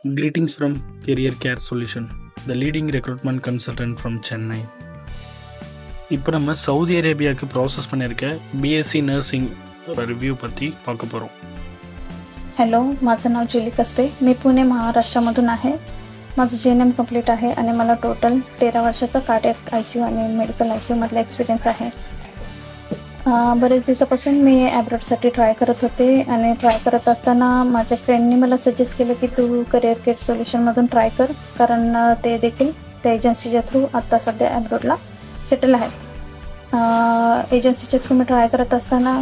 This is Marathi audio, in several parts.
Greetings from Career Care Solution, the leading recruitment consultant from Chennai. இப்போ நம்ம சவுதி அரேபியாவுக்கு ப்ராசஸ் பண்ணியிருக்க BSc नर्सिंग रिव्ह्यू पत्ती पाक परो. हॅलो, माझं नाव जिली कसबे. मी पुणे महाराष्ट्रामधून आहे. माझं JNM कंप्लीट आहे आणि मला टोटल 13 वर्षाचा कार्डियक ICU आणि मेडिकल ICU मधला एक्सपिरियन्स आहे. बरेच दिवसापासून मी ॲब्रॉडसाठी ट्राय करत होते आणि ट्राय करत असताना माझ्या फ्रेंडनी मला सजेस्ट केलं की तू करिअर केअर सोल्युशनमधून ट्राय कर, कारण ते देखील त्या एजन्सीच्या थ्रू आत्ता सध्या ॲब्रॉडला सेटल आहे. एजन्सीच्या थ्रू मी ट्राय करत असताना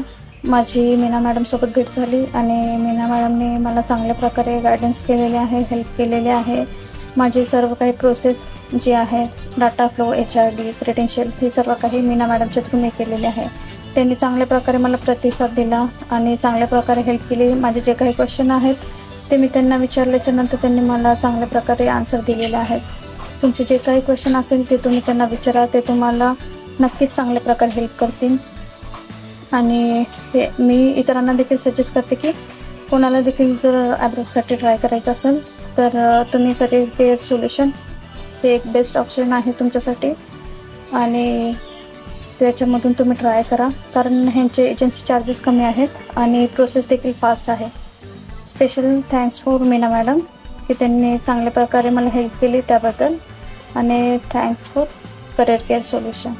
माझी मीना मॅडमसोबत भेट झाली आणि मीना मॅडमने मला चांगल्या प्रकारे गायडन्स केलेले आहे, हेल्प केलेले आहे. माझी सर्व काही प्रोसेस जी आहे, डाटा फ्लो, HRD, क्रेडेन्शियल, हे सर्व काही मीना मॅडमच्या थ्रू मी केलेले आहे. त्यांनी चांगल्या प्रकारे मला प्रतिसाद दिला आणि चांगल्या प्रकारे हेल्प केली. माझे जे काही क्वेश्चन आहेत ते मी त्यांना विचारल्याच्या नंतर त्यांनी मला चांगल्या प्रकारे आन्सर दिलेले आहेत. तुमचे जे काही क्वेश्चन असेल ते तुम्ही त्यांना विचारा, ते तुम्हाला नक्कीच चांगल्या प्रकारे हेल्प करतील. आणि हे मी इतरांना देखील सजेस्ट करते की कोणाला देखील जर ॲब्रॉडसाठी ट्राय करायचं असेल तर तुम्ही करिअर केअर सोल्युशन हे एक बेस्ट ऑप्शन आहे तुमच्यासाठी आणि त्याच्यामधून तुम्ही ट्राय करा, कारण ह्यांचे एजन्सी चार्जेस कमी आहेत आणि प्रोसेस देखील फास्ट आहे. Special thanks for Meena madam की त्यांनी चांगल्या प्रकारे मला हेल्प केली त्याबद्दल, आणि thanks for career care solution.